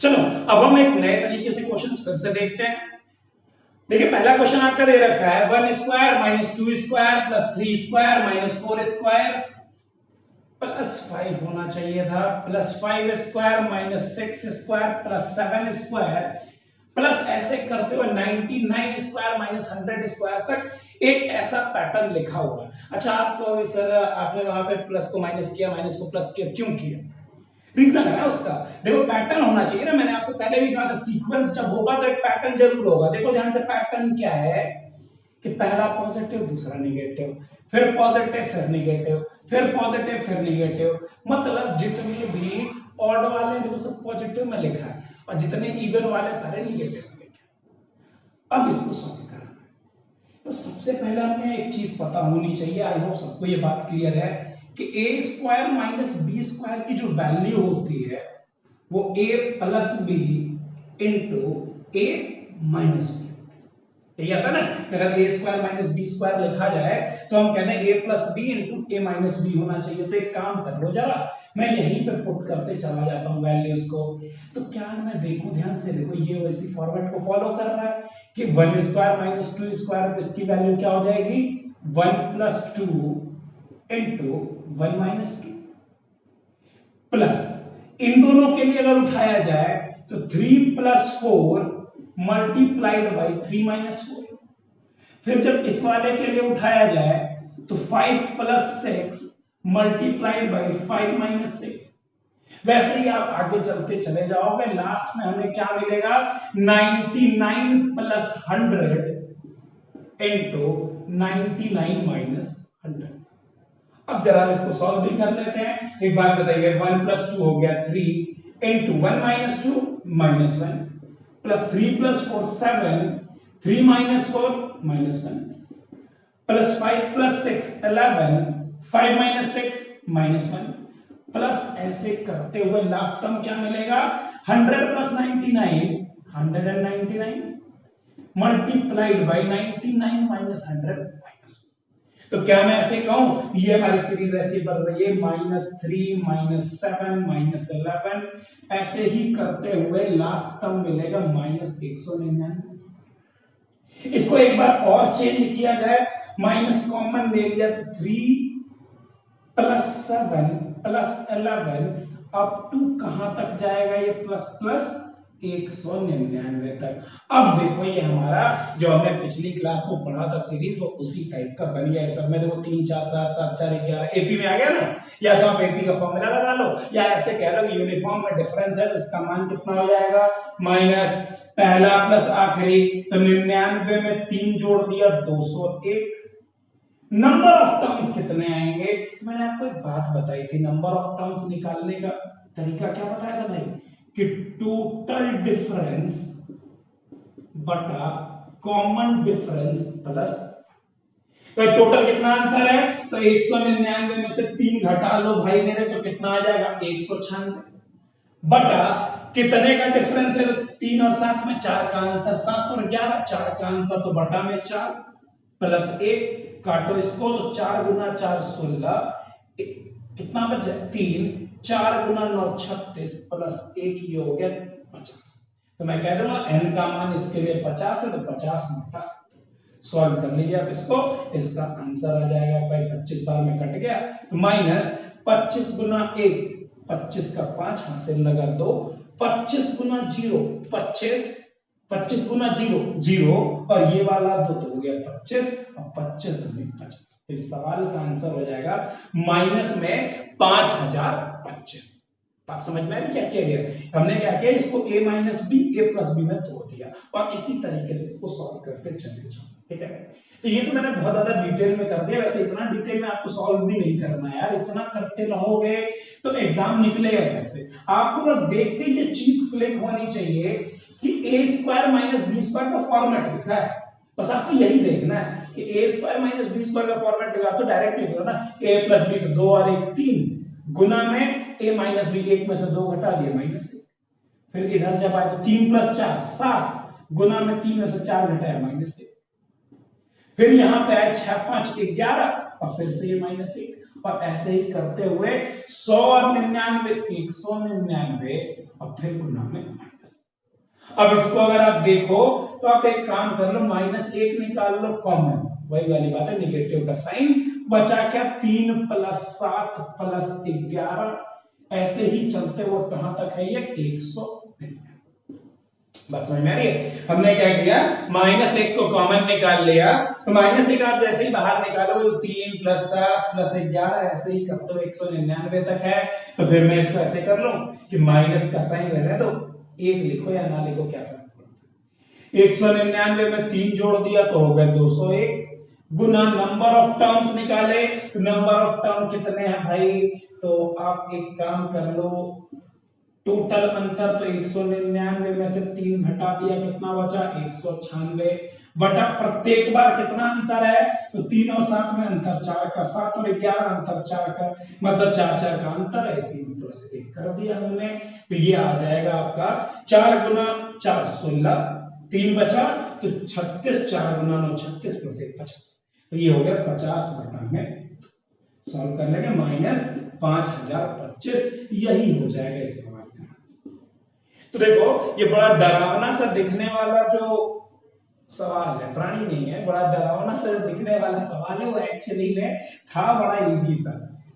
चलो अब हम एक नए तरीके से क्वेश्चन फिर से देखते हैं। देखिए पहला क्वेश्चन आपका दे रखा है 1 square minus 2 square plus 3 square minus 4 square plus 5 होना चाहिए था, plus 5 square minus 6 square plus 7 square plus ऐसे करते हुए 99 स्क्वायर माइनस 100 स्क्वायर तक एक ऐसा पैटर्न लिखा हुआ है। अच्छा आप कहोगे सर आपने वहां पे प्लस को माइनस किया माइनस को प्लस किया, क्यों किया? रीजन है ना उसका। देखो पैटर्न होना चाहिए ना, मैंने आपसे पहले भी कहा था सीक्वेंस जब होगा तो एक पैटर्न जरूर होगा। देखो ध्यान से पैटर्न क्या है कि पहला पॉजिटिव दूसरा नेगेटिव, फिर पॉजिटिव फिर नेगेटिव, फिर पॉजिटिव फिर नेगेटिव, मतलब जितने भी ऑड वाले देखो सब पॉजिटिव में लिखा है और जितने इवन वाले सारे नेगेटिव में लिखे हैं। अब इसको सॉल्व करना है तो सबसे पहले हमें एक चीज पता होनी चाहिए, आई होप सबको ये बात क्लियर है कि ए स्क्वायर माइनस बी स्क्वायर की जो वैल्यू होती है वो ए प्लस बी इंटू ए माइनस बी। यही आता ना, अगर ए स्क्वायर माइनस बी स्क्वायर लिखा जाए तो हम कहते हैं ए प्लस बी इंटू ए माइनस बी होना चाहिए। तो एक काम कर लो जरा, मैं यहीं पे पुट करते चला जाता हूं वैल्यूज को। तो क्या मैं देखूं, ध्यान से देखो, ये वैसी फॉर्मेट को फॉलो कर रहा है कि 1 स्क्वायर माइनस 2 स्क्वायर, तो इसकी वैल्यू क्या हो जाएगी 1 प्लस 2 इंटू 1 माइनस 2 प्लस इन दोनों के लिए अगर उठाया जाए तो 3 प्लस 4 मल्टीप्लाइड बाई 3 माइनस 4। फिर जब इस वाले के लिए उठाया जाए तो 5 प्लस 6 मल्टीप्लाइड बाई 5 माइनस 6। वैसे ही आप आगे चलते चले जाओगे, लास्ट में हमें क्या मिलेगा 99 प्लस 100 इंटू 99 माइनस 100। अब जरा इसको सॉल्व भी कर लेते हैं। एक बात बताइए, 1 प्लस 2 हो गया 3 into 1 minus 2 minus 1 plus 3 plus 4 7 3 minus 4 minus 1 plus 5 plus 6 11 5 minus 6 minus 1 plus ऐसे करते हुए लास्ट टर्म क्या मिलेगा 100 plus 99 199 multiplied by 99 minus 100 minus. तो क्या मैं ऐसे कहूं ये हमारी सीरीज ऐसी बढ़ रही है -3 -7 -11, ऐसे ही करते हुए लास्ट टर्म मिलेगा -199। इसको एक बार और चेंज किया जाए, माइनस कॉमन ले लिया तो 3 प्लस 7 प्लस 11 अप टू कहां तक जाएगा ये प्लस प्लस 199 तक। अब देखो ये हमारा जो हमने पिछली क्लास में पढ़ा था सीरीज वो उसी टाइप का बन गया है। सब में देखो 3 4 7 7 4 11 एपी में आ गया ना। या तो आप एपी का फॉर्मूला लगा लो या ऐसे कह लो कि यूनिफॉर्म में डिफरेंस है तो इसका मान कितना हो जाएगा माइनस पहला प्लस आखिरी, तो 99 में 3 जोड़ दिया 201। नंबर ऑफ टर्म्स कितने आएंगे? तो मैंने आपको एक बात बताई थी, नंबर ऑफ टर्म्स निकालने का तरीका क्या बताया था भाई कि टोटल डिफरेंस बटा कॉमन डिफरेंस प्लस। तो टोटल कितना अंतर है तो 199 में से 3 घटा लो भाई मेरे, तो कितना आ जाएगा 196 बटा कितने का डिफरेंस है तो 3 और 7 में 4 का अंतर, 7 और 11 4 का अंतर, तो बटा में 4 प्लस 1 काटो इसको तो 4 गुना 4 16 कितना बचा 3 4 गुना 9 36 प्लस 1 ये हो गया 50। तो मैं कह दूंगा n का मान इसके लिए 50 है तो 50 बटा। सॉल्व कर लीजिए आप इसको, इसका आंसर आ जाएगा भाई 25 बार में कट गया तो माइनस 25 गुना 1 25 का 5 हासिल लगा 2 25 गुना 0 25 25 गुना 0 0 और ये वाला 2 तो हो गया 25 और 25 दूनी 50। तो इस सवाल का आंसर हो जाएगा माइनस में 5025। बात समझ में आई क्या किया गया? हमने क्या किया इसको a minus b a plus b में तोड़ दिया और इसी तरीके से इसको सॉल्व करते चले जाओ। ठीक है, तो ये तो मैंने बहुत ज्यादा डिटेल में कर दिया, वैसे इतना डिटेल में आपको सॉल्व भी नहीं करना है यार, इतना करते रहोगे तो एग्जाम निकलेगा कैसे? आपको बस देख के ये चीज क्लिक होनी चाहिए कि a square minus b square का फॉर्मेट लिखा है, बस आपको यही देखना है कि a square minus b square का फॉर्मेट लिखा तो डायरेक्ट लिख लो ना a प्लस बी तो 2 और 1 3 गुना में a माइनस बी 1 में से 2 घटा दिया माइनस 1, फिर इधर जब आए तो 3 प्लस 4 7 गुना में 3 में से 4 घटाया माइनस 1, फिर यहां पे आए 6 5 11 और फिर से ये माइनस 1 और ऐसे ही करते हुए 100 और 99, 199 और फिर गुना में माइनस। अब इसको अगर आप देखो तो आप एक काम कर लो, -1 निकाल लो कॉमन, वही वाली बात है, निगेटिव का साइन बचा क्या, 3 + 7 + 11, ऐसे ही चलते हुए कहां तक है ये 199। बात समझ में आ रही है? हमने क्या किया, -1 को कॉमन निकाल लिया, तो -1 आप जैसे ही बाहर निकालोगे तो 3 + 7 + 11 ऐसे ही करते हुए 199 तक है। तो फिर मैं इसको ऐसे कर लूं कि माइनस का साइन रहने दो, 1 लिखो या ना लिखो क्या फर्क पड़ता है। 199 में 3 जोड़ दिया तो हो गए 201, गुना नंबर ऑफ टर्म्स निकाले तो नंबर ऑफ टर्म कितने हैं भाई, तो आप एक काम कर लो, टोटल अंतर तो 199 में से 3 घटा दिया, कितना बचा 196, बटा प्रत्येक बार कितना अंतर है, तो 3 और 7 में अंतर 4 का, 7 और 11 अंतर 4 का, मतलब 4 4 का अंतर है, इसी मतलब से एक कर दिया हमने। तो ये आ जाएगा आपका 4 गुना 4 16, 3 बचा तो 36, 4 गुना 9 36 + 1 50, तो ये हो गया 50 बटा में, सॉल्व कर लेंगे -5025, यही हो जाएगा इस सवाल का। तो देखो ये बड़ा डरावना सा दिखने वाला जो सवाल है, प्राणी नहीं है, बड़ा डरावना सा जो दिखने वाला सवाल है वो एक्चुअली में था बड़ा इजी सा।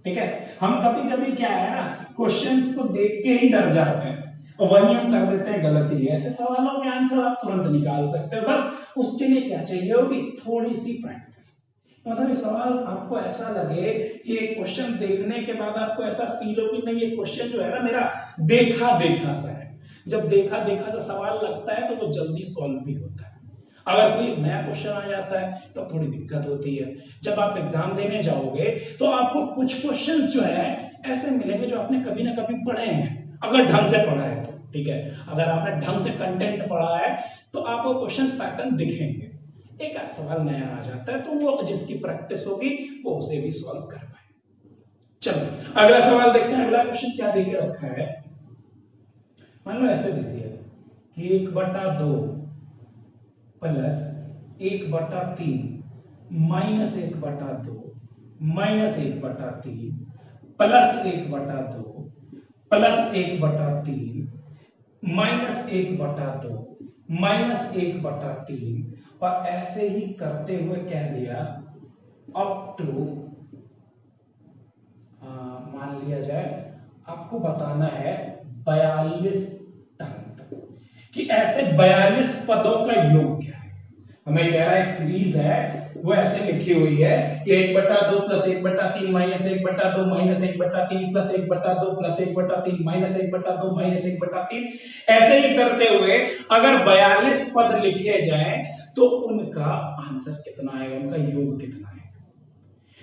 ठीक है, हम कभी कभी क्या है ना, क्वेश्चंस को देख के ही डर जाते हैं और वही हम कर देते हैं गलती। ऐसे सवालों के आंसर आप तुरंत निकाल सकते हो, बस उसके लिए क्या चाहिए होगी, थोड़ी सी प्रैक्टिस। मतलब ये सवाल आपको ऐसा लगे कि एक क्वेश्चन देखने के बाद आपको ऐसा फील हो कि नहीं ये क्वेश्चन जो है ना मेरा देखा देखा सा है। जब देखा देखा सा सवाल लगता है तो वो जल्दी सॉल्व भी होता है। अगर कोई नया क्वेश्चन आ जाता है तो थोड़ी दिक्कत होती है। जब आप एग्जाम देने जाओगे तो आपको कुछ क्वेश्चंस जो है ऐसे मिलेंगे जो आपने कभी ना कभी पढ़े हैं, अगर ढंग से पढ़ा है तो। ठीक है, अगर आपने ढंग से कंटेंट पढ़ा है तो आपको क्वेश्चंस पैटर्न दिखेंगे। एक आध सवाल नया आ जाता है तो वो जिसकी प्रैक्टिस होगी वो उसे भी सॉल्व कर पाए। चलो अगला सवाल देखते हैं। अगला क्वेश्चन क्या देके रखा है, मान लो ऐसे दे दिया कि 1/2 plus 1/3 minus 1/2 minus 1/3 plus 1/2 plus 1/3 minus 1/2 minus 1/3, और ऐसे ही करते हुए कह दिया अप टू, मान लिया जाए आपको बताना है 42 टर्म तक, कि ऐसे 42 पदों का योग क्या है। हमें कह रहा है एक सीरीज है वो ऐसे लिखी हुई है कि 1/2 plus 1/3 minus 1/2 minus 1/3 plus 1/2 plus 1/3 minus 1/2 minus 1/3, ऐसे ही करते हुए अगर 42 पद लिखे जाएं तो उनका आंसर कितना आएगा, उनका योग कितना आएगा।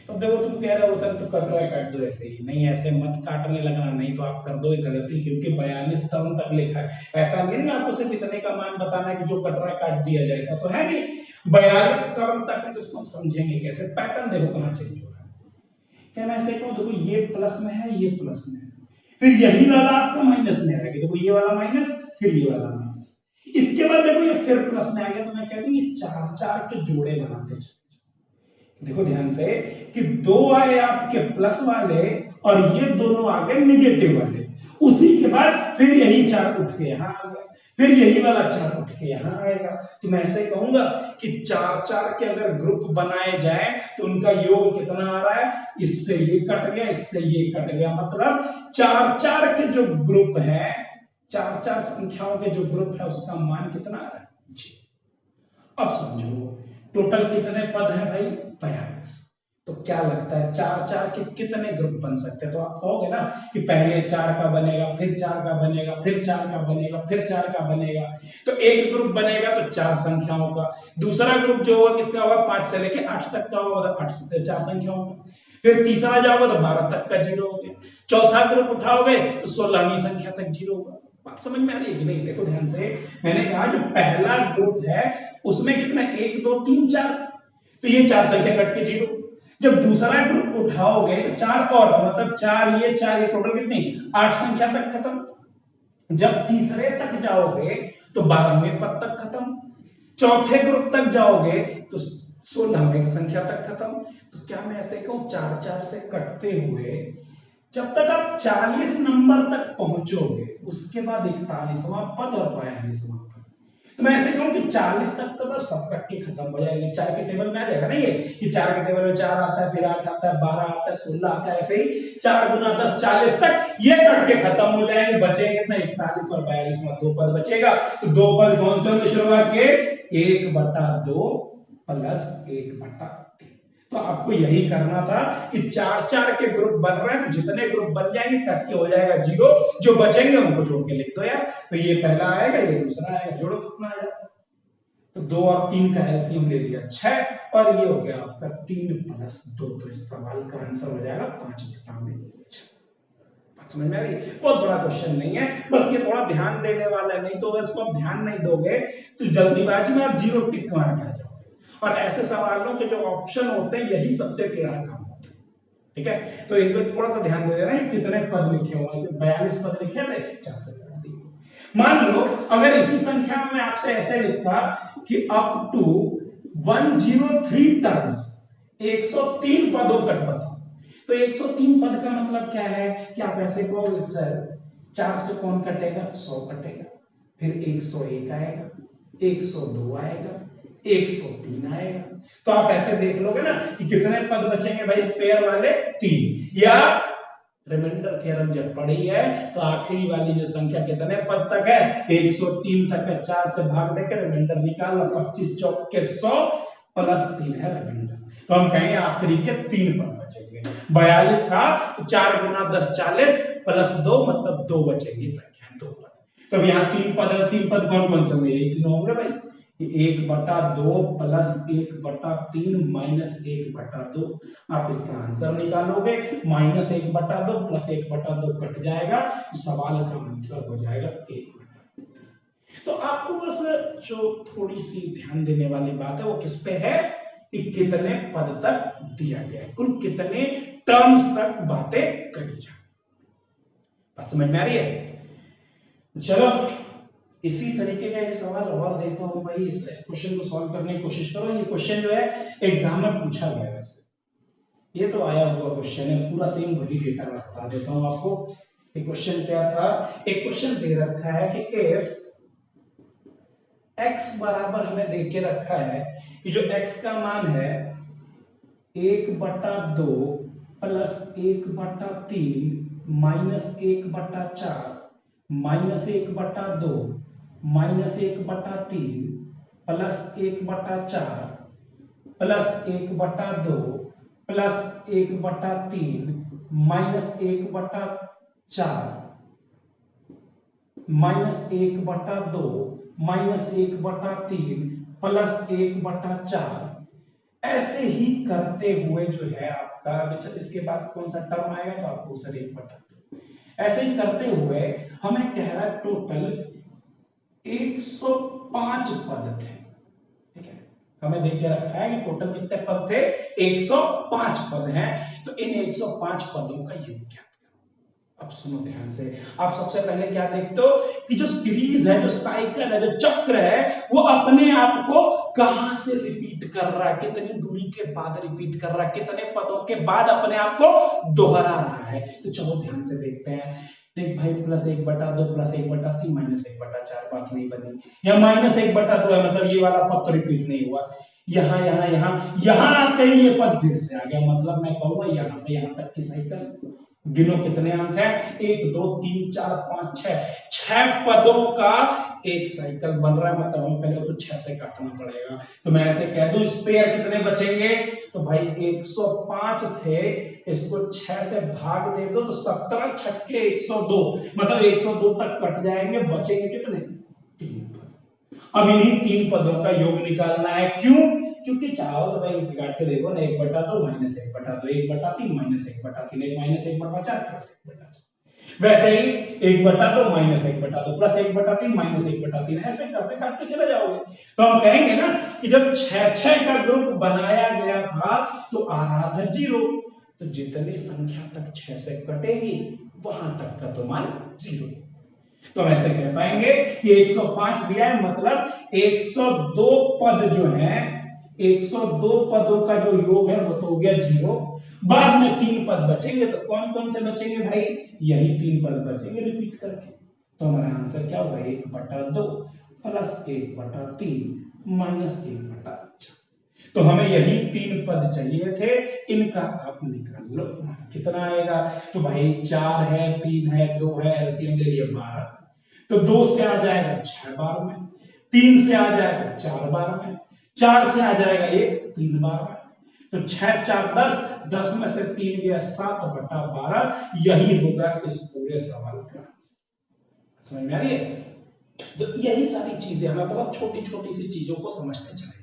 तो देखो तुम कह रहे हो सर तो कट रहा है, काट दो ऐसे ही, नहीं ऐसे मत काटने लगना, नहीं तो आप कर दो गलती, क्योंकि 42 टर्म तक लिखा है। ऐसा नहीं है आपको सिर्फ इतने का मान बताना है कि जो कट रहा है काट दिया जाए, ऐसा तो है नहीं। 42 टर्म तक है तो इसको हम समझेंगे कैसे, पैटर्न देखो कहां चेंज हो रहा है। क्या मैं ऐसे कहूं, देखो ये प्लस में है, ये प्लस में है, फिर यही वाला आपका माइनस में आएगा, देखो ये वाला माइनस फिर ये वाला माइनस, इसके बाद देखो ये फिर प्लस में आ गया, तो मैं कहती हूँ ये 4 4 के जोड़े बनाते चले। देखो ध्यान से कि 2 आए आपके प्लस वाले और ये दोनों आ गए निगेटिव वाले, उसी के बाद फिर यही 4 उठ के यहां आ गया, फिर यही वाला 4 उठ के यहां आएगा। तो मैं ऐसे कहूंगा कि 4 4 के अगर ग्रुप बनाए जाए तो उनका योग कितना आ रहा है, इससे ये कट गया, इससे ये कट गया, मतलब 4 4 के जो ग्रुप है, 4 4 संख्याओं के जो ग्रुप है उसका मान कितना आ रहा है जी। अब समझो टोटल कितने पद हैं भाई, 42। तो क्या लगता है 4 4 के कितने ग्रुप बन सकते हैं, तो आप कहोगे ना कि पहले 4 का बनेगा, फिर 4 का बनेगा, फिर 4 का बनेगा, फिर 4 का बनेगा। तो एक ग्रुप बनेगा तो 4 संख्याओं का, दूसरा ग्रुप जो होगा किसका होगा, 5 से लेके 8 तक का होगा, 8 से 4 संख्याओं का, फिर तीसरा जाओगे तो 12 तक का जीरो हो गया, चौथा ग्रुप उठाओगे तो 16वीं संख्या तक जीरो होगा। बात समझ में आ रही है कि नहीं? देखो ध्यान से, मैंने कहा जो पहला ग्रुप है उसमें कितना 1 2 3 4, तो ये 4 संख्या कट के जीरो। जब दूसरा ग्रुप उठाओगे तो 4 और, तो मतलब 4 ये 4 ये, टोटल कितनी 8 संख्या तक खत्म। जब तीसरे तक जाओगे तो 12वें पद तक खत्म। चौथे ग्रुप तक जाओगे तो 16 एक संख्या तक खत्म। तो क्या मैं ऐसे कहूं 4 4 से कटते हुए जब तक आप 40 नंबर तक पहुंचोगे उसके बाद 41वां पद और 42वां पद। तो मैं ऐसे कहूं कि 40 तक तो बस सब कट के खत्म हो जाएगी। 4 के टेबल में आ जाएगा ना ये कि 4 के टेबल में 4 आता है, फिर 8 आता है, 12 आता है, 16 आता है, ऐसे ही 4 गुना 10 40 तक ये कट के खत्म हो जाएंगे। बचेंगे कितना 41 और 42 में 2 पद बचेगा। तो 2 पद कौन से होंगे शुरुआत के 1/2 प्लस 1/3। तो आपको यही करना था कि 4 4 के ग्रुप बन रहे हैं तो जितने ग्रुप बन जाएंगे कट के हो जाएगा 0, जो बचेंगे उनको छोड़ के लिख दो यार। तो ये पहला आएगा, ये दूसरा आएगा, जोड़ो कितना आ जाएगा। तो 2 और 3 का एलसीएम ले लिया 6 और ये हो गया आपका 3 प्लस 2। तो इस सवाल का आंसर हो जाएगा 5/6। समझ में आ रही है? बहुत बड़ा क्वेश्चन नहीं है, बस ये थोड़ा ध्यान देने वाला है। नहीं तो अगर इसको आप ध्यान नहीं दोगे तो जल्दीबाजी में आप 0 टिक मार के आ जाओगे। और ऐसे सवालों के जो ऑप्शन होते हैं यही सबसे टेढ़ा काम होता है। ठीक है, तो एक बार थोड़ा सा ध्यान दे देना कितने पद लिखे हुए हैं। 42 पद लिखे थे, 4 से काट दिए। मान लो अगर इसी संख्या में आपसे ऐसे लिखता कि अप टू 103 टर्म्स 103 पदों तक बताओ, तो 103 पद का मतलब क्या है कि आप ऐसे कहोगे सर 4 से कौन कटेगा 100 कटेगा, फिर 101 आएगा, 102 आएगा, 103 आएगा। तो आप ऐसे देख लोगे ना कि कितने पद बचेंगे भाई स्पेयर वाले 3। या रिमाइंडर थ्योरम जब पढ़ी है तो आखिरी वाली जो संख्या कितने पद तक है 103 तक है। 4 से भाग देकर रिमाइंडर निकालना, 25 चौक के 100 प्लस 3 है रिमाइंडर। तो हम कहेंगे आखिरी के 3 पद बचेंगे। 42 था, 4 गुना 10 40 प्लस 2 मतलब 2 बचेगी संख्या 2 पद। तो यहाँ 3 पद है, 3 पद कौन कौन से होंगे? यही तीनों होंगे भाई, 1/2 प्लस 1/3 माइनस 1/2। आप इसका आंसर निकालोगे, माइनस 1/2 प्लस 1/2 कट जाएगा, तो सवाल का आंसर हो जाएगा 1/2। तो आपको बस जो थोड़ी सी ध्यान देने वाली बात है वो किस पे है कि कितने पद तक दिया गया है, कुल कितने टर्म्स तक बातें करी जाए। बात समझ में आ रही है? चलो इसी तरीके का एक सवाल और देता हूं भाई, इस क्वेश्चन को सॉल्व करने की कोशिश करो। ये क्वेश्चन जो है एग्जाम में पूछा गया है, वैसे ये तो आया हुआ क्वेश्चन है, पूरा सेम वही डेटा बता देता हूं आपको। ये क्वेश्चन क्या था, एक क्वेश्चन दे रखा है कि इफ x बराबर हमें दे के रखा है कि जो x का मान है 1/2 plus 1/3 minus 1/4 minus 1/2 minus 1/3 plus 1/4 plus 1/2 plus 1/3 minus 1/4 minus 1/2 minus 1/3 plus 1/4। ऐसे ही करते हुए जो है आपका इसके बाद कौन सा टर्म आएगा तो आपको सर 1/2। ऐसे ही करते हुए हमें कह रहा है टोटल 105 पद थे। ठीक है, हमें देख के रखा है कि टोटल कितने पद थे 105 पद हैं। तो इन 105 पदों का योग क्या? अब सुनो ध्यान से, आप सबसे पहले क्या देखते हो कि जो सीरीज है, जो साइकिल है, जो चक्र है, वो अपने आप को कहां से रिपीट कर रहा है, कितनी दूरी के बाद रिपीट कर रहा है, कितने पदों के बाद अपने आप को दोहरा रहा है। तो चलो ध्यान से देखते हैं। देख भाई प्लस 1/2 प्लस 1/3 माइनस 1/4 बात नहीं बनी, या माइनस 1/2 है मतलब ये वाला पद तो रिपीट नहीं हुआ। यहां यहां यहां यहां आते ही ये पद फिर से आ गया, मतलब मैं कहूंगा यहां से यहां तक की साइकिल। गिनो कितने अंक है 1 2 3 4 5 6 पदों का एक साइकिल बन रहा है। मतलब हमें पहले तो 6 से काटना पड़ेगा। तो मैं ऐसे कह दूं स्पेयर कितने बचेंगे, तो भाई 105 थे, इसको 6 से भाग दे दो तो 17 छक्के 102, मतलब 102 तक कट जाएंगे, बचेंगे कितने 3 पद। अब इन्हीं 3 पदों का योग निकालना है। क्यों? क्योंकि चाहो तो भाई काट के देखो ना 1/2 माइनस 1/2 1/3 माइनस 1/3 1 माइनस 1/4 प्लस 1/4। वैसे ही 1/2 माइनस 1/2 प्लस 1/3 माइनस 1/3 ऐसे करते करते चले जाओगे। तो हम कहेंगे ना कि जब 6 का ग्रुप बनाया गया था तो आ रहा था 0। तो जितनी संख्या तक 6 से कटेगी वहां तक का तो मान 0। तो हम ऐसे कह पाएंगे कि 105 दिया है, मतलब 102 पद जो है 102 पदों का जो योग है वो तो हो गया 0। बाद में 3 पद बचेंगे, तो कौन कौन से बचेंगे भाई? यही 3 पद बचेंगे रिपीट करके। तो हमारा आंसर क्या होगा? 1/2 प्लस 1/3 माइनस 1/4। तो हमें यही 3 पद चाहिए थे, इनका आप निकाल लो कितना आएगा। तो भाई 4 है, 3 है, 2 है, एलसीएम ले लिए 12। तो 2 से आ जाएगा 6 बार में, 3 से आ जाएगा 4 बार में, 4 से आ जाएगा 1 3 बार में। तो 6 4 10, 10 में से 3 गया 7/12। यही होगा इस पूरे सवाल का आंसर। समझ में आ रही है? तो यही सारी चीजें हमें बहुत छोटी छोटी सी चीजों को समझते चले जाना।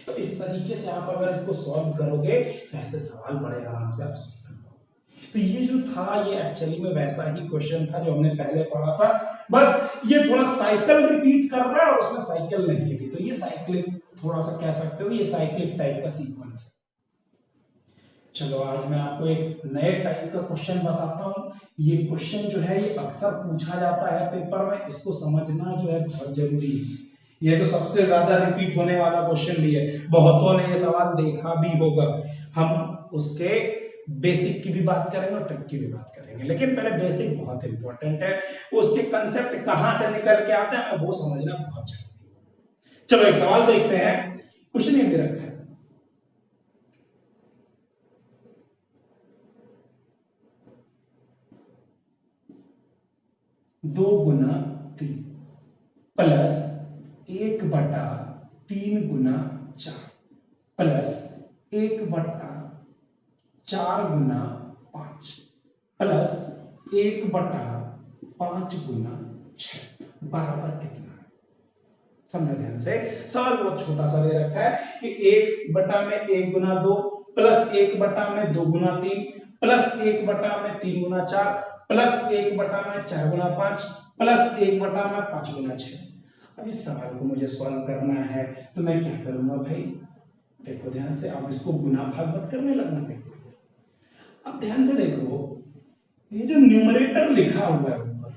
तो इस तरीके से आप अगर इसको सॉल्व करोगे तो ऐसे सवाल बड़े आराम से आप सॉल्व कर पाओगे। तो ये जो था ये एक्चुअली में वैसा ही क्वेश्चन था जो हमने पहले पढ़ा था, बस ये थोड़ा साइकिल रिपीट कर रहा है और उसमें साइकिल नहीं लिखी। तो ये साइक्लिक, थोड़ा सा कह सकते हो ये साइक्लिक टाइप का सीक्वेंस है। चलो आज मैं आपको एक नए टाइप का क्वेश्चन बताता हूँ। ये क्वेश्चन जो है ये अक्सर पूछा जाता है पेपर में, इसको समझना जो है बहुत जरूरी है। ये तो सबसे ज्यादा रिपीट होने वाला क्वेश्चन भी है, बहुतों ने ये सवाल देखा भी होगा। हम उसके बेसिक की भी बात करेंगे और ट्रिक की भी बात करेंगे, लेकिन पहले बेसिक बहुत इंपॉर्टेंट है, उसके कंसेप्ट कहां से निकल के आते हैं वो समझना बहुत जरूरी है। चलो एक सवाल देखते हैं। क्वेश्चन ये दे रखा है, 2 गुना 3 प्लस 1/3 गुना 4 प्लस 1/4 गुना 5 प्लस 1/5 गुना 6 बराबर कितना है? समझो ध्यान से, सवाल बहुत छोटा सा दे रखा है कि 1/1 गुना 2 प्लस 1/2 गुना 3 प्लस 1/3 गुना 4 प्लस 1/4 गुना 5 प्लस 1/5 गुना 6। अब इस सवाल को मुझे सॉल्व करना है तो मैं क्या करूंगा भाई? देखो ध्यान से, आप इसको गुना भाग मत करने लगना। देखो अब ध्यान से देखो, ये जो न्यूमरेटर लिखा हुआ है ऊपर,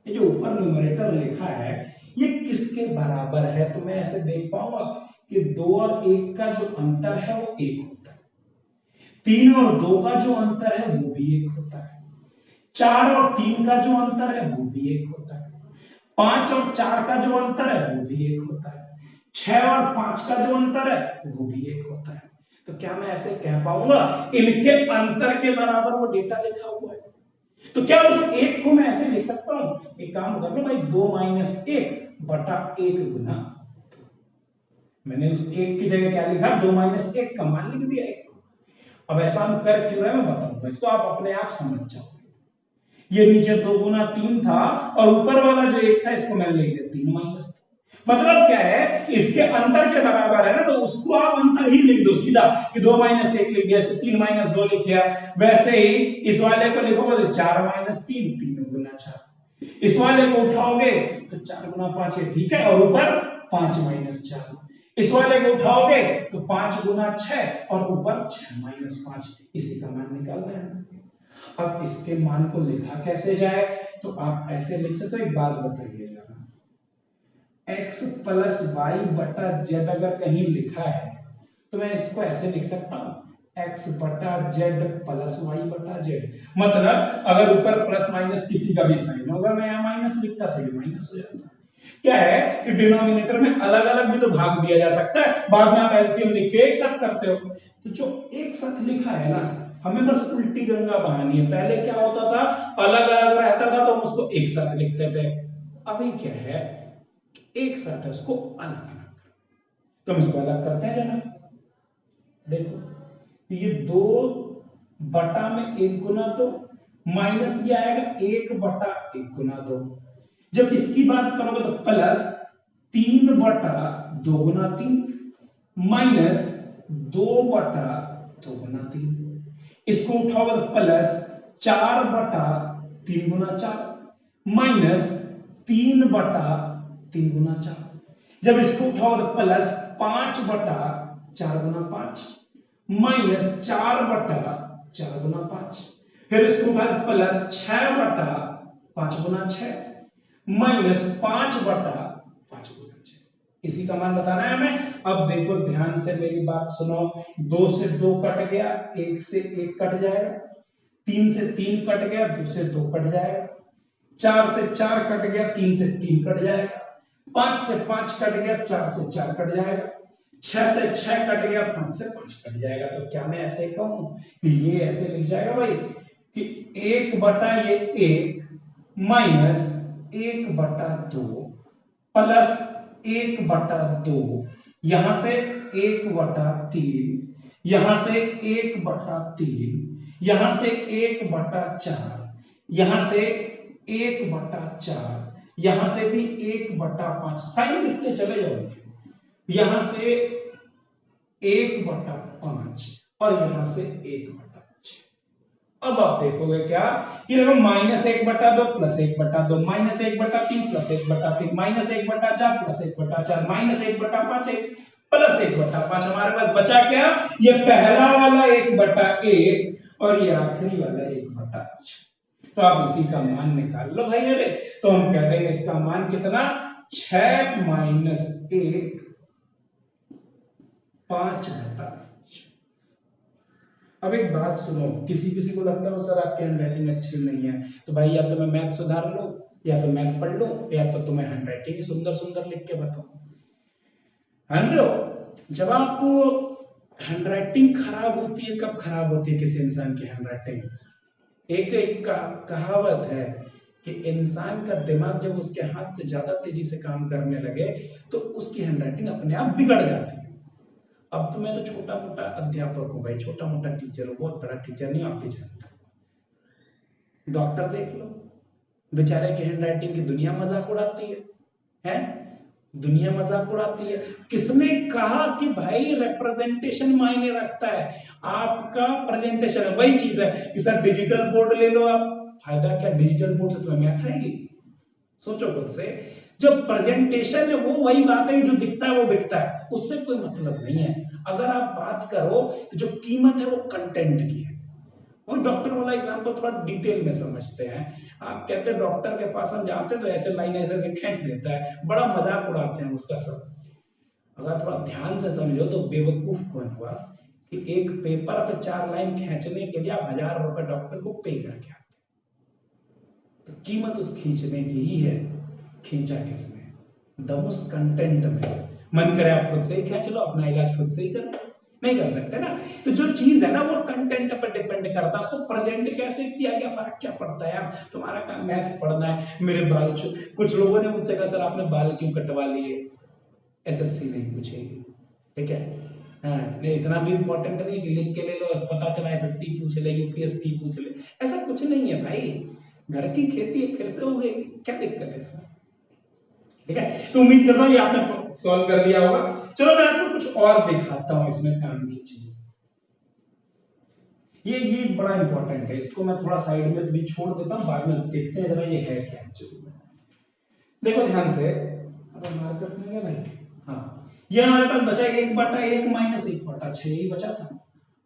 ये जो ऊपर न्यूमरेटर लिखा है ये किसके बराबर है? तो मैं ऐसे देख पाऊंगा कि 2 और 1 का जो अंतर है वो 1 होता है, 3 और 2 का जो अंतर है वो भी 1 होता है, 4 और 3 का जो अंतर है वो भी 1 होता है, 5 और 4 का जो अंतर है वो भी 1 होता है, 6 और 5 का जो अंतर है वो भी 1 होता है। तो क्या मैं ऐसे कह पाऊंगा इनके अंतर के बराबर वो डेटा लिखा हुआ है? तो क्या उस 1 को मैं ऐसे लिख सकता हूं? एक काम कर लो भाई, 2 - 1/1 गुना 2। मैंने उस 1 की जगह क्या लिखा? 2 - 1 का मान लिख दिया 1 को। अब ऐसा हम कर क्यों रहे हैं मैं बताऊंगा, इसको आप अपने आप समझ जाओ। ये नीचे 2 गुना 3 था और ऊपर वाला जो 1 था इसको मैंने लिख दिया 3 माइनस। मतलब क्या है कि इसके अंतर के बराबर है ना, तो उसको आप अंतर ही लिख दो सीधा कि 2 - 1 लिख दिया, इसको 3 - 2 लिख दिया। वैसे ही इस वाले को लिखोगे तो 4 - 3 3 गुना 4, इस वाले को उठाओगे तो 4 गुना 5 है, ठीक है, और ऊपर 5 - 4, इस वाले को उठाओगे तो 5 गुना 6 और ऊपर 6 - 5, इसी का मान निकालना है। अब इसके मान को लिखा कैसे जाए? तो आप ऐसे लिख सकते हो, एक बात बताइए जरा, x प्लस वाई बटा जेड अगर कहीं लिखा है तो मैं इसको ऐसे लिख सकता हूं, x बटा जेड प्लस वाई बटा जेड। मतलब अगर ऊपर प्लस माइनस किसी का भी साइन होगा, मैं यहां माइनस लिखता तो ये माइनस हो जाता। क्या है कि डिनोमिनेटर में अलग अलग भी तो भाग दिया जा सकता है, बाद में आप एलसीएम लिख के एक साथ करते हो। तो जो एक साथ लिखा है ना, हमें बस उल्टी गंगा बहानी है। पहले क्या होता था, अलग अलग रहता था तो हम उसको एक साथ लिखते थे, अभी क्या है एक साथ है उसको अलग अलग। तो हम इसको अलग करते हैं जरा, देखो ये 2/1 गुना 2 माइनस ये आएगा 1/1 गुना 2। जब इसकी बात करोगे तो प्लस 3/2 गुना 3 माइनस 2/2 गुना 3, इसको उठाओगे तो प्लस 4/3 गुना 4 माइनस 3/3 गुना 4। जब इसको उठाओ तो प्लस 5/4 गुना 5 माइनस 4/4 गुना 5। फिर इसको उठाओ प्लस 6/5 गुना 6 माइनस 5/5 गुना 6। इसी का मान बताना है हमें। अब देखो ध्यान से मेरी बात सुनो, 2 से 2 कट गया, 1 से 1 कट जाएगा, 3 से 3 कट गया, 2 से 2 कट जाएगा, 4 से 4 कट गया, 3 से 3 कट जाएगा, 5 से 5 कट गया, 4 से 4 कट जाएगा, 6 से 6 कट गया, 5 से 5 कट जाएगा। तो क्या मैं ऐसे कहूं कि ये ऐसे लिख जाएगा भाई कि 1 बटा ये 1 माइनस 1 बटा 2 प्लस 1 बटा 2, यहां से 1 बटा 3, यहां से 1 बटा 3, यहां से 1 बटा 4, यहां से 1 बटा 4, यहां से भी 1 बटा 5, साइन लिखते चले जाओ, यहां से 1 बटा 5 और यहां से 1 बटा 6। अब आप देखोगे क्या कि देखो माइनस 1 बटा 2 प्लस 1 बटा 2 माइनस 1 बटा 3 प्लस 1 बटा 3 माइनस 1 बटा 4 प्लस 1 बटा 4 माइनस 1 बटा 5 प्लस 1 बटा 5। हमारे पास बचा क्या, ये पहला वाला 1 बटा 1 और ये आखिरी वाला 1 बटा 6। तो आप इसी का मान निकाल लो भाई मेरे। तो हम कह देंगे इसका मान कितना, 6 माइनस 1 5 बटा। अब एक बात सुनो, किसी किसी को लगता है सर आपकी हैंडराइटिंग अच्छी नहीं है, तो भाई या तो मैं मैथ सुधार लो, या तो मैथ पढ़ लो, या तो तुम्हें हैंडराइटिंग ही सुंदर सुंदर लिख के बताओ। समझो, जब आप हैंडराइटिंग खराब होती है, कब खराब होती है किसी इंसान की हैंडराइटिंग, एक कहावत है कि इंसान का दिमाग जब उसके हाथ से ज्यादा तेजी से काम करने लगे तो उसकी हैंडराइटिंग अपने आप बिगड़ जाती है। अब तो मैं तो छोटा मोटा अध्यापक हूं भाई, छोटा मोटा टीचर हूं, बहुत बड़ा टीचर नहीं, आप भी जानते हो। डॉक्टर देख लो, बेचारे की हैंडराइटिंग की दुनिया मजाक उड़ाती है? दुनिया मजाक उड़ाती है। किसने कहा कि भाई रिप्रेजेंटेशन मायने रखता है, आपका प्रेजेंटेशन। वही चीज है कि सर डिजिटल बोर्ड ले लो आप, फायदा क्या, डिजिटल बोर्ड से तुम्हें मैथ आएगी? सोचो खुद से, जो प्रेजेंटेशन है वो वही बात है, जो दिखता है वो बिकता है, उससे कोई मतलब नहीं है। अगर आप बात करो तो जो कीमत है वो कंटेंट की है। वो डॉक्टर वाला एग्जांपल थोड़ा डिटेल में समझते हैं। आप कहते हैं डॉक्टर के पास हम जाते हैं तो ऐसे लाइन ऐसे ऐसे खींच देता है, बड़ा मजाक उड़ाते हैं उसका सब। अगर थोड़ा ध्यान से समझो तो बेवकूफ कौन हुआ कि एक पेपर पे 4 लाइन खींचने के लिए आप 1000 रुपए डॉक्टर को पे करके आते। तो कीमत उस खींचने की ही है, खींचा किसने, दम उस कंटेंट में। मन करे आप खुद से ही खींच लो, अपना इलाज खुद से ही करो, नहीं कर सकते ना। तो जो चीज है ना वो कंटेंट पर डिपेंड करता है, उसको प्रेजेंट कैसे किया गया फर्क क्या पड़ता है यार। तुम्हारा काम मैथ पढ़ना है, मेरे बाल कुछ लोगों ने मुझसे कहा सर आपने बाल क्यों कटवा लिए, एसएससी नहीं पूछेगी, ठीक है। हाँ, नहीं इतना भी इंपॉर्टेंट नहीं कि लिख के ले लो पता चला एसएससी पूछ ले, यूपीएससी पूछ ले, ऐसा कुछ नहीं है भाई। घर की खेती फिर से हो गई, क्या दिक्कत है इसमें, ठीक है। तो उम्मीद करता हूं ये आपने सॉल्व कर लिया होगा। चलो मैं आपको कुछ और दिखाता हूं इसमें काम की चीज। ये बड़ा इंपॉर्टेंट है, इसको मैं थोड़ा साइड में भी छोड़ देता हूं, बाद में देखते हैं जरा ये है क्या एक्चुअली में। देखो ध्यान से, अब मार्कर नहीं है भाई, हाँ ये हमारे पास बचा 1 बटा 1 माइनस 1 बटा 6 यही बचा था।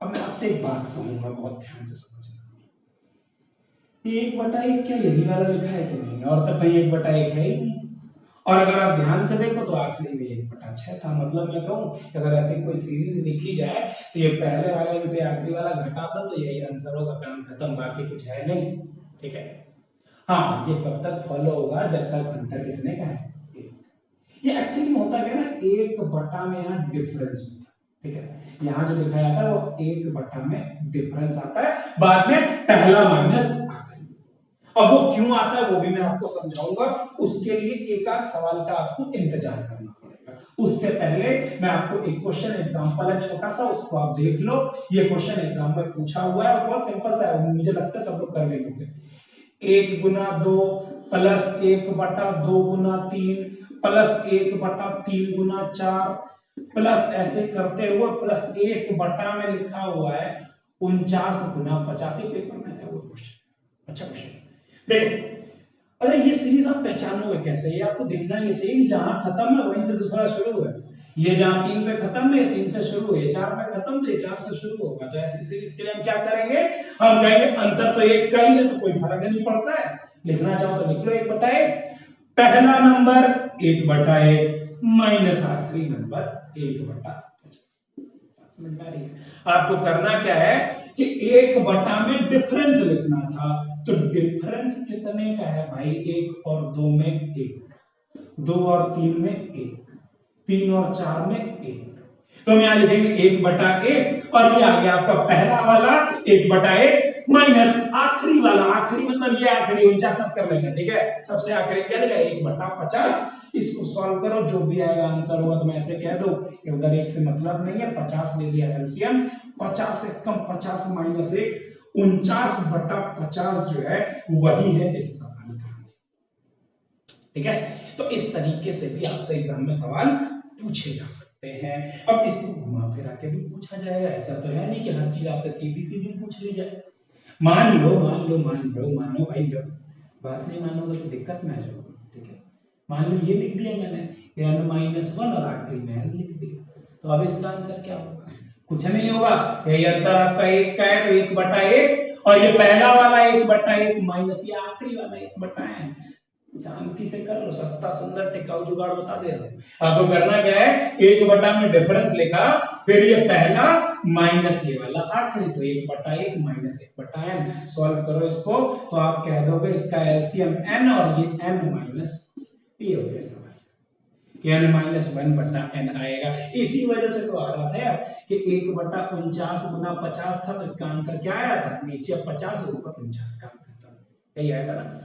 अब मैं आपसे एक बात कहूंगा, बहुत ध्यान से समझना, 1 बटा 1 क्या यही वाला लिखा है कि नहीं, और तब कहीं 1 बटा 1 है ही नहीं। और अगर आप ध्यान से देखो तो आखिरी में 1 बटा 6 था। मतलब मैं कहूं अगर ऐसी कोई सीरीज लिखी जाए तो ये पहले वाले में से आखिरी वाला घटा दो तो यही आंसर होगा, काम खत्म, बाकी कुछ है नहीं, ठीक है। हाँ, ये कब तक फॉलो होगा, जब तक अंतर कितने का है, 1। ये एक्चुअली होता क्या ना, 1 बटा में यहाँ डिफरेंस होता है, ठीक है। यहाँ जो लिखा जाता है वो 1 बटा में डिफरेंस आता है, बाद में पहला माइनस। अब वो क्यों आता है वो भी मैं आपको समझाऊंगा, उसके लिए एक आध सवाल का आपको इंतजार करना पड़ेगा। उससे पहले मैं आपको एक क्वेश्चन एग्जांपल है छोटा सा, उसको आप देख लो। ये क्वेश्चन एग्जाम में पूछा हुआ है, बहुत सिंपल सा है, मुझे लगता है सब लोग कर लेंगे। 1 गुना 2 प्लस 1 बटा 2 गुना 3 प्लस 1 बटा 3 गुना 4 प्लस ऐसे करते हुए प्लस 1 बटा में लिखा हुआ है 49 गुना 50। पेपर में है वो क्वेश्चन, अच्छा क्वेश्चन। देखो, अरे ये सीरीज आप पहचानोगे कैसे, ये आपको दिखना ये चाहिए कि जहां खत्म है वहीं से दूसरा शुरू है। ये जहां 3 पे खत्म है 3 से शुरू है, 4 पे खत्म तो ये 4 से शुरू होगा। तो ऐसी सीरीज के लिए हम क्या करेंगे, हम कहेंगे अंतर तो 1 का ही है तो कोई फर्क नहीं पड़ता है, लिखना चाहो तो लिख लो 1 बटा 1। पहला नंबर 1 बटा 1, माइनस आखिरी नंबर 1/50। समझ में आ रही है? आपको करना क्या है कि 1 में डिफरेंस लिखना था, तो डिफरेंस कितने का है भाई? 1 और 2 में 1, 2 और 3 में 1, 3 और 4 में 1। तो हम यहां लिखेंगे 1/1 और ये आ गया आपका पहला वाला 1/1 माइनस आखिरी वाला, आखिरी मतलब ये आखिरी 49 कर लेंगे, ठीक है? सबसे आखिरी क्या लिखा? 1/50। इसको सॉल्व करो, जो भी आएगा आंसर होगा तो मैं ऐसे कह दो, उधर 1 से मतलब नहीं है, 50 ले लिया एलसीएम, 50 से कम 50 माइनस 1, 49/50 जो है वही है इस सवाल का आंसर। ठीक है? तो इस तरीके से भी आपसे एग्जाम में सवाल पूछे जा सकते हैं। अब इसको घुमा फिरा के भी पूछा जाएगा, ऐसा तो है नहीं कि हर चीज आपसे सीधी सीधी पूछ ली जाए। मान लो मानो भाई, जब बात नहीं मानोगे तो दिक्कत में आ जाओगे, ठीक है? मान लो ये लिख दिया मैंने n-1 और आखिरी में n लिख दिया, तो अब इसका आंसर क्या होगा? कुछ नहीं होगा, यही अंतर आपका 1 का है तो 1/1, और ये पहला वाला 1/1 माइनस ये आखिरी वाला 1/n। शांति से कर लो, सस्ता सुंदर टिकाऊ जुगाड़ बता दे रहा हूं। आपको करना क्या है, 1 में डिफरेंस लिखा, फिर ये पहला माइनस ये वाला आखिरी, तो 1/1 माइनस 1/n। सॉल्व करो इसको तो आप कह दोगे इसका एलसीएम n और ये n माइनस ये हो गया सवाल कि n-1/n आएगा। इसी वजह से तो आ रहा था यार कि 1/49 गुना 50 था, तो इसका आंसर क्या आया था? नीचे 50 ऊपर 49 का आंसर था, यही आया था ना?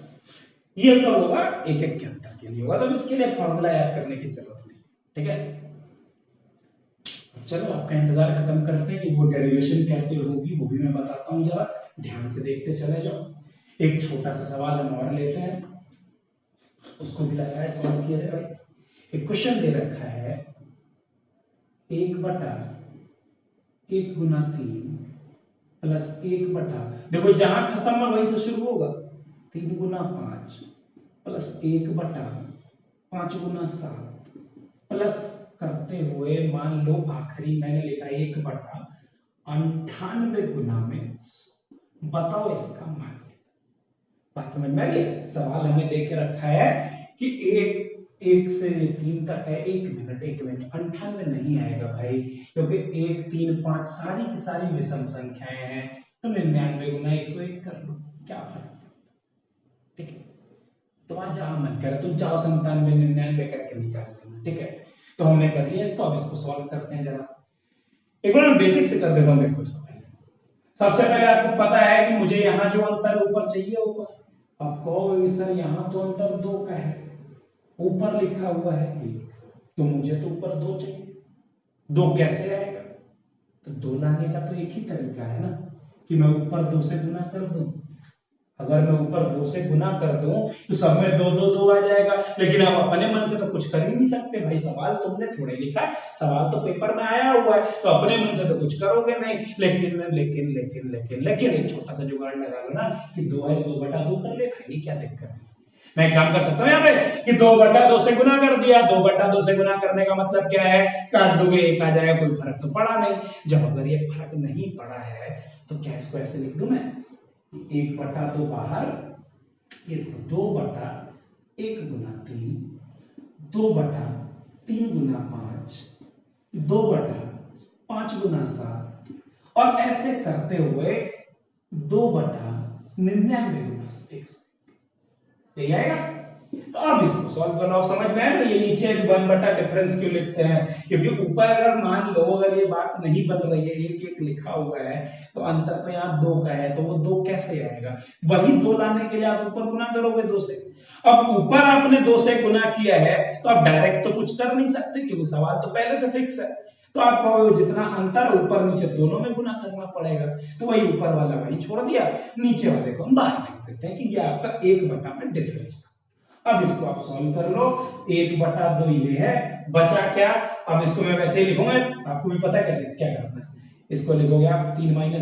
ये कब होगा? 1-1 के अंतर के लिए होगा, तो इसके लिए फॉर्मूला याद करने की जरूरत नहीं, ठीक है? चलो आपका इंतजार खत्म करते हैं कि वो डेरिवेशन कैसे होगी, वो भी मैं बताता हूं, जरा ध्यान से देखते चले जाओ। एक छोटा सा सवाल हम और लेते हैं, उसको भी लगाए सॉल्व किया जाए। एक क्वेश्चन दे रखा है 1/1 गुना 3 प्लस 1 देखो जहां खत्म है वहीं से शुरू होगा, 3 गुना 5 प्लस 1/5 गुना 7 प्लस करते हुए मान लो आखिरी मैंने लिखा 1/98 गुना में 100। बताओ इसका मान। बात समझ में आ गई? सवाल हमें दे के रखा है कि 1 से 3 तक है, 1 मिनट 98 नहीं आएगा भाई, क्योंकि 1 3 5 सारी की सारी विषम संख्याएं हैं, तो 99 गुना 101 कर लो, क्या फर्क? ठीक है? तो आज जहां मन करे तुम चाहो 97 99 करके निकाल लेना, ठीक है? तो हमने कर लिया इसको, अब इसको सॉल्व करते हैं जरा। एक बार मैं बेसिक से कर देता हूं, देखो इसको पहले। सबसे पहले आपको पता है कि मुझे यहां जो अंतर ऊपर चाहिए ऊपर, आप कहोगे सर यहां तो अंतर 2 का है, ऊपर लिखा हुआ है 1, तो मुझे तो ऊपर 2 चाहिए। 2 कैसे आएगा? तो 2 लाने का तो एक ही तरीका है ना कि मैं ऊपर 2 से गुना कर दूं। अगर मैं ऊपर 2 से गुना कर दूं तो सब में 2 2 2 आ जाएगा, लेकिन आप अपने मन से तो कुछ कर ही नहीं सकते भाई, सवाल तुमने थोड़े लिखा है, सवाल तो पेपर में आया हुआ है, तो अपने मन से तो कुछ करोगे नहीं। लेकिन एक छोटा सा जुगाड़ लगा लो ना कि 2 है 2/2 कर ले भाई, क्या दिक्कत है? मैं काम कर सकता हूं यहाँ पे कि 2/2 से गुना कर दिया, 2/2 से गुना करने का मतलब क्या है? काट दोगे 1 आ जाएगा, कोई फर्क तो पड़ा नहीं। जब अगर ये फर्क नहीं पड़ा है तो क्या इसको ऐसे लिख दूं मैं 1/2 बाहर, ये 2/1 गुना 3, 2/3 गुना 5, 2/5 गुना 7, और ऐसे करते हुए 2/99 गुना 100। यही आएगा। तो अब इसको सॉल्व करना आप समझ में आया ना, ये नीचे 1 डिफरेंस क्यों लिखते हैं? क्योंकि ऊपर अगर मान लो अगर ये बात नहीं बन रही है, 1 लिखा हुआ है, तो अंतर तो यहाँ 2 का है, तो वो 2 कैसे आएगा? वही 2 लाने के लिए आप ऊपर गुना करोगे 2 से। अब ऊपर आपने 2 से गुना किया है तो आप डायरेक्ट तो कुछ कर नहीं सकते, क्योंकि सवाल तो पहले से फिक्स है। तो आप कहोगे जितना अंतर ऊपर नीचे दोनों में गुना करना पड़ेगा, तो वही ऊपर वाला वही छोड़ दिया, नीचे वाले को हम बाहर लिख देते हैं कि ये आपका 1 में डिफरेंस था। अब इसको आप सॉल्व कर लो, 1/2 ये है, बचा क्या? अब इसको मैं वैसे ही लिखूंगा, आपको भी पता है कैसे क्या करना है। इसको लिखोगे आप 3 - 1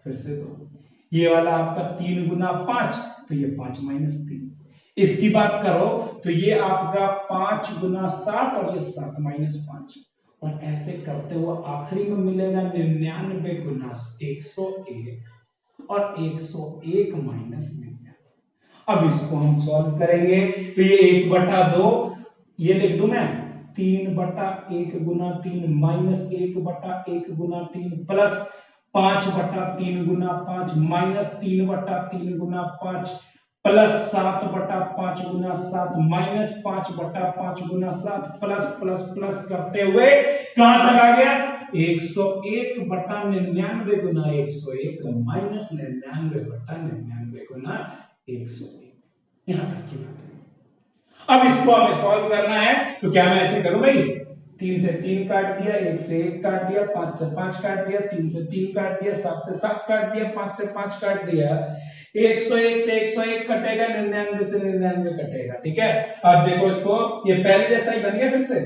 फिर से 2, ये वाला आपका 3 गुना 5, तो ये 5 - 3। इसकी बात करो तो ये आपका 5 गुना 7 और ये 7 - 5, और ऐसे करते हुए आखिरी में मिलेगा 99 गुना 101 और 101 - 99। अब इसको हम सॉल्व करेंगे तो ये 1/2 ये लिख दूं मैं, 3/1 गुना 3 माइनस 1/1 गुना 3 प्लस 5/3 गुना 5 माइनस 3/3 गुना 5 प्लस 7/5 गुना 7 माइनस 5/5 गुना 7 प्लस प्लस प्लस करते हुए कहां तक आ गया 101/99 गुना 101 माइनस 99/99 गुना 101। यहां तक की बात है। अब इसको हमें सॉल्व करना है तो क्या मैं ऐसे करूं भाई 3 से 3 काट दिया, 1 से 1 काट दिया, 5 से 5 काट दिया, 3 से 3 काट दिया, 7 से 7 काट दिया, 5 से 5 काट दिया, 101 से 101 कटेगा, 99 से 99 कटेगा। ठीक है, अब देखो इसको ये पहले जैसा ही बन गया फिर से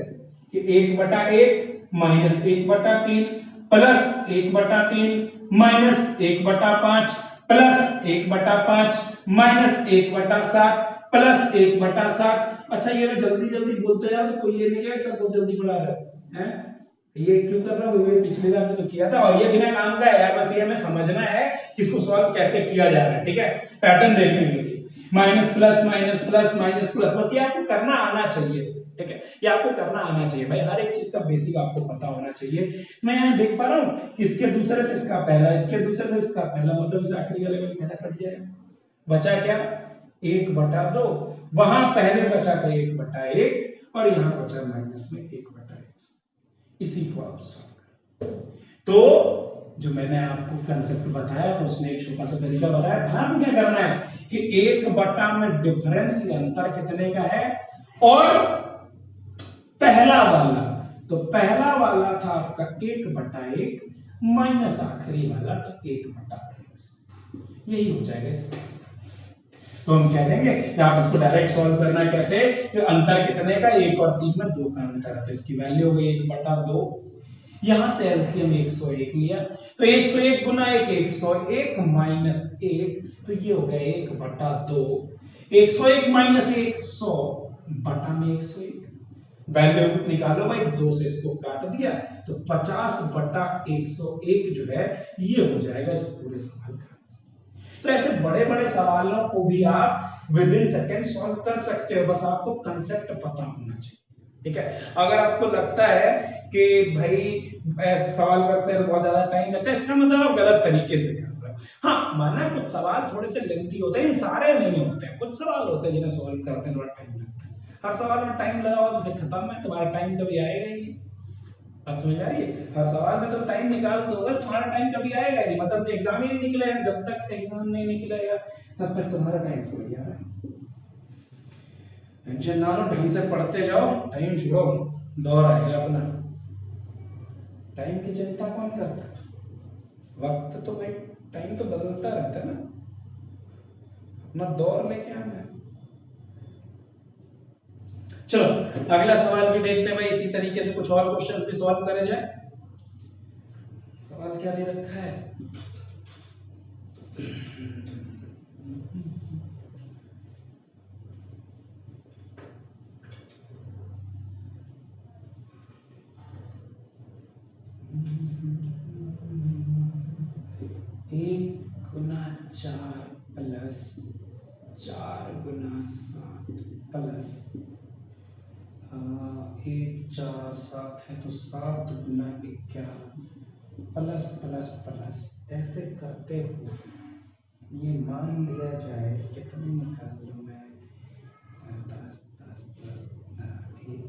कि 1/1 minus 1/3 plus 1/3 minus 1/5 plus 1/5 minus 1/7 plus 1/7। अच्छा ये मैं जल्दी जल्दी बोलते जाओ तो कोई ये नहीं है सब बहुत जल्दी पढ़ा रहा है, ये क्यों कर रहा हूँ, ये पिछले बार में तो किया था और ये बिना काम का है यार, बस ये हमें समझना है कि इसको सॉल्व कैसे किया जा रहा है। ठीक है, पैटर्न देखने के लिए minus plus minus plus minus plus, बस ये आपको करना आना चाहिए। ठीक है, ये आपको करना आना चाहिए भाई, हर एक चीज का बेसिक आपको पता होना चाहिए। मैं यहाँ देख पा रहा हूँ कि इसके दूसरे से इसका पहला, इसके दूसरे से इसका पहला, मतलब इस आखिरी वाले में पहला कट जाएगा, बचा क्या 1/2, वहां पहले बचा था 1/1 और यहाँ बचा माइनस में 1/1। इसी को आप सॉल्व करें। तो जो मैंने आपको कंसेप्ट बताया था उसमें एक छोटा सा तरीका बताया था, आपको क्या करना है कि 1/, में डिफरेंस या अंतर कितने का है, और पहला वाला, तो पहला वाला था आपका 1/1 माइनस आखिरी वाला तो 1/1, यही हो जाएगा इसका। तो हम कह देंगे कि आप इसको डायरेक्ट सॉल्व करना कैसे, कि अंतर कितने का 1 और 3 में 2 का अंतर है, तो इसकी वैल्यू हो गई 1/2, यहां से एलसीएम 101 लिया तो 101 गुना 1 101 माइनस 1, तो ये हो गया 1/2, 101 माइनस 100 बटा में 101, वैल्यू निकालो भाई, 2 से इसको काट दिया तो 50/101 जो है ये हो जाएगा इस पूरे सवाल का। तो ऐसे बड़े बड़े सवालों को भी आप विद इन सेकेंड सॉल्व कर सकते हो, बस आपको कंसेप्ट पता होना चाहिए। ठीक है, अगर आपको लगता है कि भाई ऐसे सवाल करते हैं तो बहुत ज्यादा टाइम लगता है, इसका मतलब आप गलत तरीके से कर रहे हो। हाँ माना कुछ सवाल थोड़े से लेंथी होते हैं, सारे नहीं होते हैं, कुछ सवाल होते हैं जिन्हें सॉल्व करते हैं थोड़ा टाइम लगता है। हर सवाल में टाइम लगा हुआ तो फिर खत्म है, तुम्हारा टाइम कभी आएगा ही नहीं। बात समझ आ रही है, हर सवाल में तो टाइम निकाल दोगे, तुम्हारा टाइम कभी आएगा नहीं, मतलब एग्जाम ही नहीं निकलेगा, जब तक एग्जाम नहीं निकलेगा तब तक तुम्हारा टाइम थोड़ी आ रहा है। टेंशन ना लो, ढंग से पढ़ते जाओ, टाइम छोड़ो, दौर आएगा अपना। टाइम की चिंता कौन करता, वक्त तो भाई टाइम तो बदलता रहता है ना, अपना दौर लेके आना है। चलो अगला सवाल भी देखते हैं भाई, इसी तरीके से कुछ और क्वेश्चंस भी सॉल्व करे जाए। सवाल क्या दे रखा है, एक गुना 4 प्लस 4 गुना 7 प्लस 1 4 7 है तो 7 गुना 11 प्लस प्लस प्लस ऐसे करते हुए ये मान लिया जाए कितने निकाल लूं मैं 10 10 10 1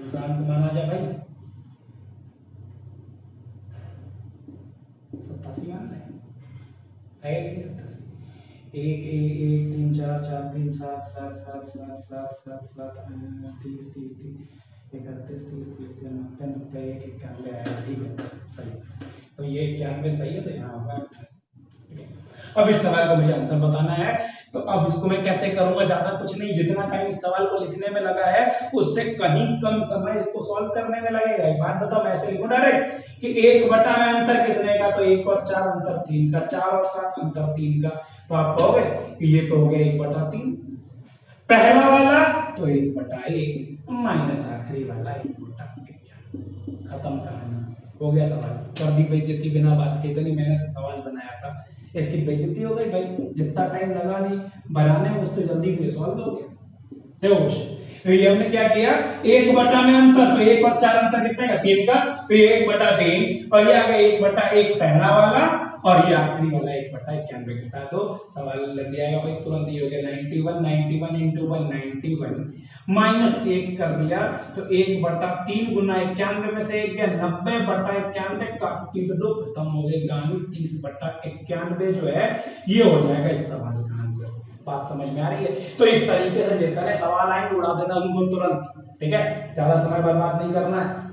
इंसान को माना जाए भाई 87 मान लें, है कि 87, 1 1 1 3 4 4 3 7 7 7 7 7 7 7 30 30 31 30 30 30 90 90 1 91 आया, ठीक है सही। तो ये 91 सही है, तो यहाँ होगा 88। ठीक है, अब इस सवाल का मुझे आंसर बताना है, तो अब इसको मैं कैसे करूंगा, ज्यादा कुछ नहीं, जितना टाइम इस सवाल को लिखने में लगा है उससे कहीं कम समय इसको सॉल्व करने में लगेगा। एक बात बताओ, मैं ऐसे लिखूं डायरेक्ट कि 1/, में अंतर कितने का, तो 1 और 4 अंतर 3 का, 4 और 7 अंतर 3 का, तो आप कहोगे कि ये तो हो गया 1/3, पहला वाला तो 1/1 माइनस आखिरी वाला 1/1, खत्म कहानी, हो गया सवाल। कर दी बेइज्जती बिना बात के, इतनी मेहनत से सवाल बनाया था, इसकी बेइज्जती हो गई भाई, जितना टाइम लगा नहीं बनाने में उससे जल्दी फिर सॉल्व हो गया। देखो क्वेश्चन, ये हमने क्या किया, 1 में अंतर, तो 1 और 4 अंतर कितने का, 3 का, तो ये 1/3 और ये आ गया 1/1 पहला वाला और ये आखिरी वाला 1/91 घटा दो, सवाल लग जाएगा भाई तुरंत। ये हो गया 91 into 1 91 माइनस 1 कर दिया तो 1/3 गुना 91 में से 1 गया 90/91 काट दो, खत्म हो गई कहानी। 30/91 जो है ये हो जाएगा इस सवाल का आंसर। बात समझ में आ रही है? तो इस तरीके से जितने सवाल आएंगे उड़ा देना उनको तुरंत, ठीक है, ज्यादा समय बर्बाद नहीं करना है।